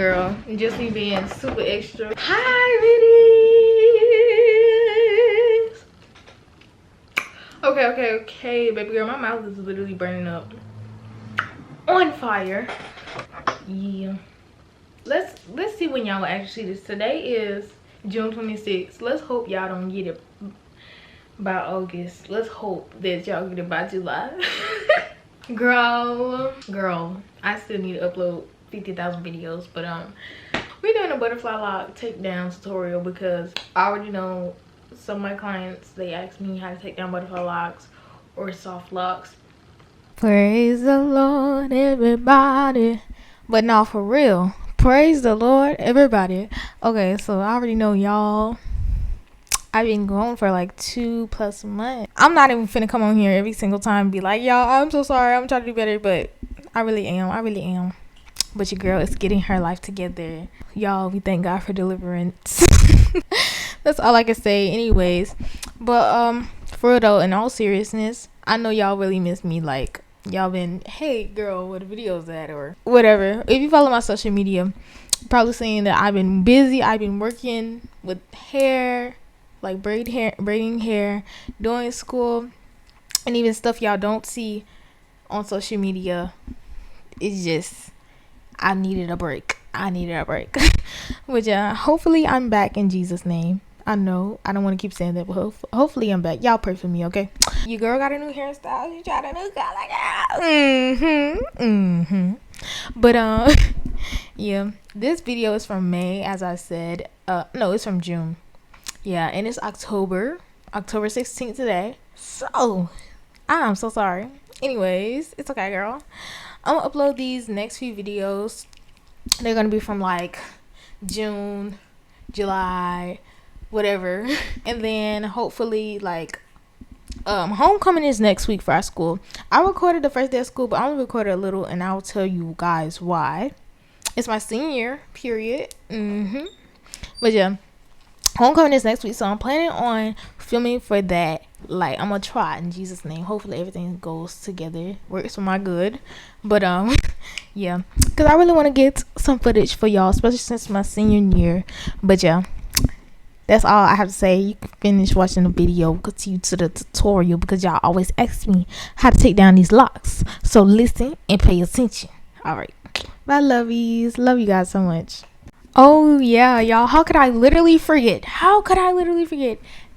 girl. Just me being super extra. Hi, ladies. Okay, baby girl. My mouth is literally burning up. On fire. Yeah. Let's see when y'all will actually see this. Today is June 26th. Let's hope y'all don't get it by August. Let's hope that y'all get it by July. girl, I still need to upload 50,000 videos, but we're doing a butterfly lock takedown tutorial because I already know some of my clients, they ask me how to take down butterfly locks or soft locks. Praise the Lord, everybody. But no, for real, praise the Lord, everybody. Okay, so I already know y'all, I've been going for like 2+ months. I'm not even finna come on here every single time and be like, y'all, I'm so sorry, I'm trying to do better, but I really am. But your girl is getting her life together. Y'all, we thank God for deliverance. That's all I can say anyways. But for real though, in all seriousness, I know y'all really miss me. Like, y'all been, hey girl, where the videos at, or whatever. If you follow my social media, probably seeing that I've been busy. I've been working with hair, like braiding hair, doing school, and even stuff y'all don't see on social media. It's just, I needed a break. But yeah, hopefully I'm back in Jesus' name. I know I don't want to keep saying that, but hopefully I'm back. Y'all pray for me, okay? Your girl got a new hairstyle. You tried a new color. But yeah, this video is from May, as I said. No, it's from June. Yeah, and it's October 16th today. So I'm so sorry. Anyways, it's okay, girl. I'm gonna upload these next few videos. They're gonna be from like June, July, whatever. And then hopefully like homecoming is next week for our school. I recorded the first day of school, but I only recorded a little, and I'll tell you guys why. It's my senior year, period. But yeah, homecoming is next week, so I'm planning on filming for that. Like, I'm gonna try in Jesus' name. Hopefully everything goes together, works for my good. But yeah, because I really want to get some footage for y'all, especially since my senior year. But yeah, that's all I have to say. You can finish watching the video, continue to the tutorial, because y'all always ask me how to take down these locks. So listen and pay attention. All right, bye, lovies. Love you guys so much. Oh yeah, y'all, how could I literally forget?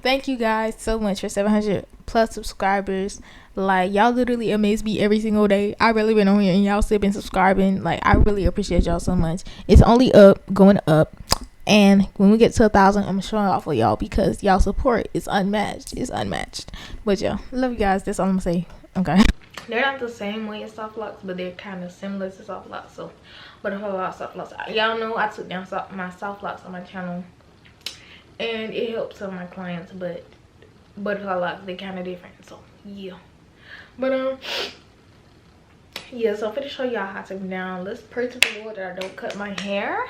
Thank you guys so much for 700+ subscribers. Like, y'all literally amaze me every single day. I really been on here and y'all still been subscribing. Like, I really appreciate y'all so much. It's only going up, and when we get to 1,000, I'm showing off for y'all because y'all support is unmatched. But yeah, love you guys. That's all I'm gonna say. Okay, they're not the same way as soft locks, but they're kind of similar to soft locks. So butterfly locks, soft locks, y'all know I took down my soft locks on my channel, and it helps some of my clients, but butterfly locks, they kind of different. So yeah, but yeah, so I'm gonna show y'all how to take them down. Let's pray to the Lord that I don't cut my hair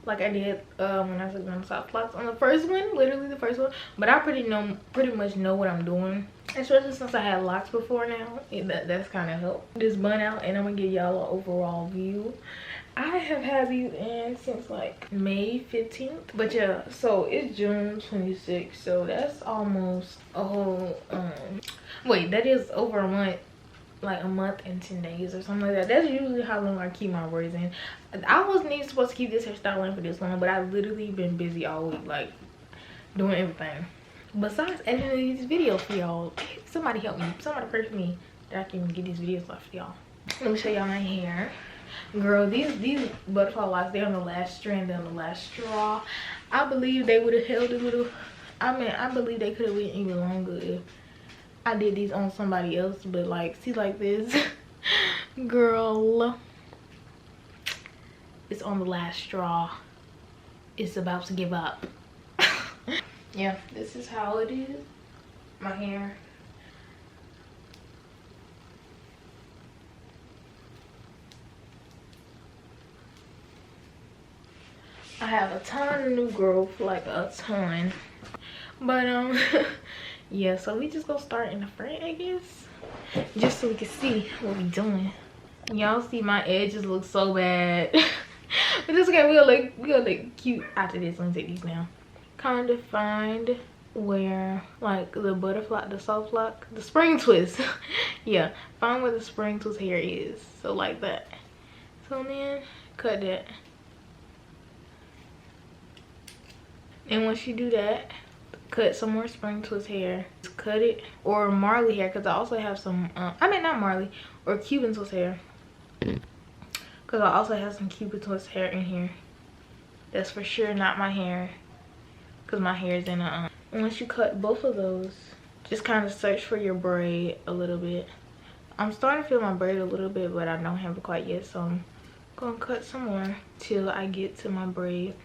like I did when I took down soft locks on the first one, literally the first one. But I pretty much know what I'm doing, especially since I had locks before now. That's kind of helped this bun out, and I'm gonna give y'all an overall view. I have had these in since like May 15th, but yeah, so it's June 26th, so that's almost a whole wait, that is over a month, like a month and 10 days or something like that. That's usually how long I keep my braids in. I wasn't even supposed to keep this hairstyle in for this long, but I've literally been busy all week, like doing everything besides editing these videos for y'all. Somebody help me, somebody pray for me that I can get these videos off for y'all. Let me show y'all my hair. Girl, these butterfly locks, they're on the last strand, they're on the last straw. I believe they would have held a little, I believe they could have went even longer if I did these on somebody else. But like, see, like this, girl, it's on the last straw. It's about to give up. Yeah, this is how it is. My hair. I have a ton of new growth, like a ton. But yeah, so we just gonna start in the front, I guess, just so we can see what we doing. Y'all see my edges look so bad. But it's okay. We'll look cute after this. Let me take these down. Kind of find where like the butterfly, the soft lock, the spring twist. Yeah, find where the spring twist hair is. So like that. So then cut that. And once you do that, cut some more spring twist hair. Just cut it, or Marley hair, because I also have some I mean not Marley, or Cuban twist hair, because I also have some Cuban twist hair in here. That's for sure not my hair, because my hair is in a once you cut both of those, just kind of search for your braid a little bit. I'm starting to feel my braid a little bit, but I don't have it quite yet, so I'm gonna cut some more till I get to my braid.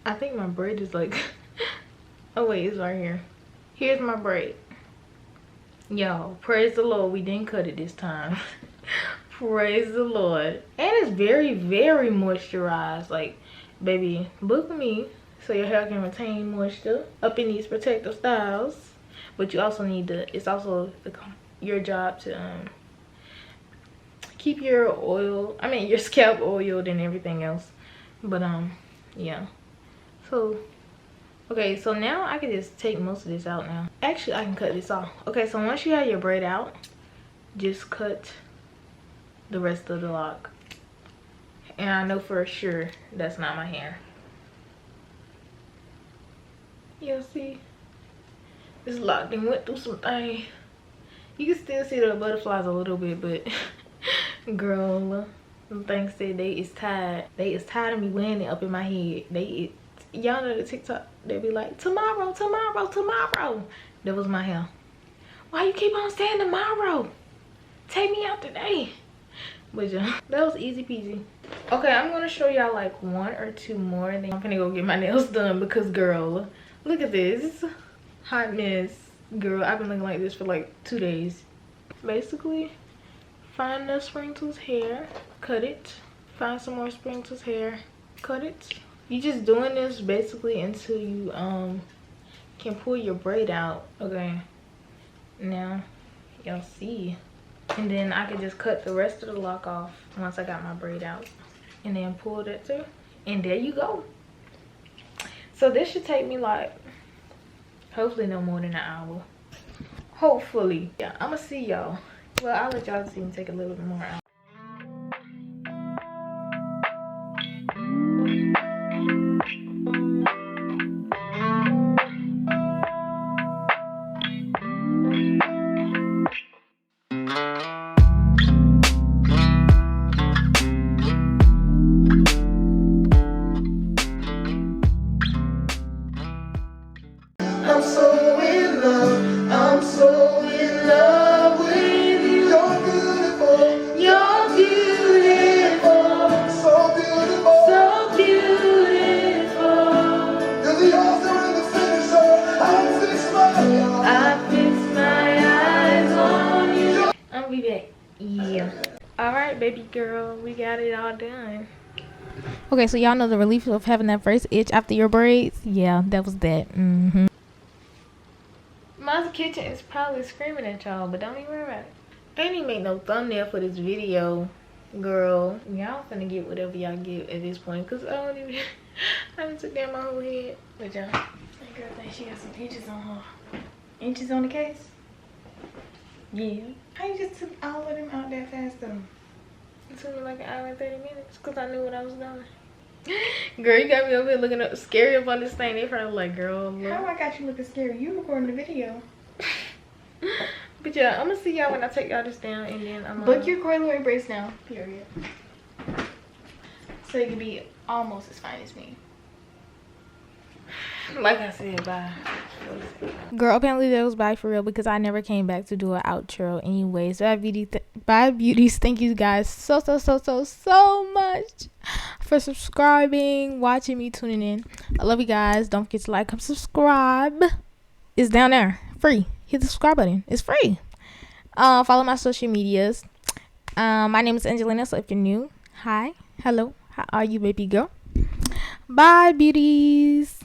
I think my braid is like oh wait, it's right here. Here's my braid. Y'all, praise the Lord, we didn't cut it this time. Praise the Lord. And it's very, very moisturized. Like, baby, book me so your hair can retain moisture up in these protective styles. But you also need to, it's also your job to keep your oil, I mean your scalp oiled and everything else. But yeah. So okay, so now I can just take most of this out now. Actually, I can cut this off. Okay, so once you have your braid out, just cut the rest of the lock. And I know for sure that's not my hair. You'll see. This lock then went through some things. You can still see the butterflies a little bit, but girl, them things said they is tired. They is tired of me wearing it up in my head. Y'all know the TikTok, they be like, tomorrow, tomorrow, tomorrow. That was my hair. Why you keep on saying tomorrow? Take me out today. But yeah, that was easy peasy. Okay, I'm gonna show y'all like one or two more, and then I'm gonna go get my nails done because girl, look at this hot mess. Girl, I've been looking like this for like 2 days. Basically, find the spring twist hair, cut it. Find some more spring twist hair, cut it. You just doing this basically until you can pull your braid out. Okay, now y'all see. And then I can just cut the rest of the lock off once I got my braid out, and then pull that through, and there you go. So this should take me like hopefully no more than an hour. Hopefully. Yeah, I'm gonna see y'all. Well, I'll let y'all see me take a little bit more out. I'm so in love, I'm so in love with you. You're beautiful, you're beautiful, so beautiful, so beautiful. You're the author and the finisher. I fix my eyes on you. I'll be back. Yeah. Alright, baby girl, we got it all done. Okay, so y'all know the relief of having that first itch after your braids? Yeah, that was that. My kitchen is probably screaming at y'all, but don't even worry about it. I ain't even make no thumbnail for this video, girl. Y'all finna get whatever y'all get at this point, because I don't even, I haven't took down my whole head. But y'all, that girl thinks she got some inches on her. Inches on the case? Yeah. How you just took all of them out that fast though? It took me like an hour and 30 minutes, because I knew what I was doing. Girl, you got me over here looking up scary up on this thing. They probably like, girl, look. How I got you looking scary? You recording the video. But yeah, I'm gonna see y'all when I take y'all this down, and then I'm Book your coiloid brace now, period. So you can be almost as fine as me. Like I said, bye. Girl, apparently that was bye for real, because I never came back to do an outro anyways. Bye beauties, thank you guys so much for subscribing, watching me, tuning in. I love you guys. Don't forget to like, comment, subscribe. It's down there, free. Hit the subscribe button, it's free. Follow my social medias. My name is Angelina, so if you're new, hi, hello, how are you, baby girl? Bye beauties.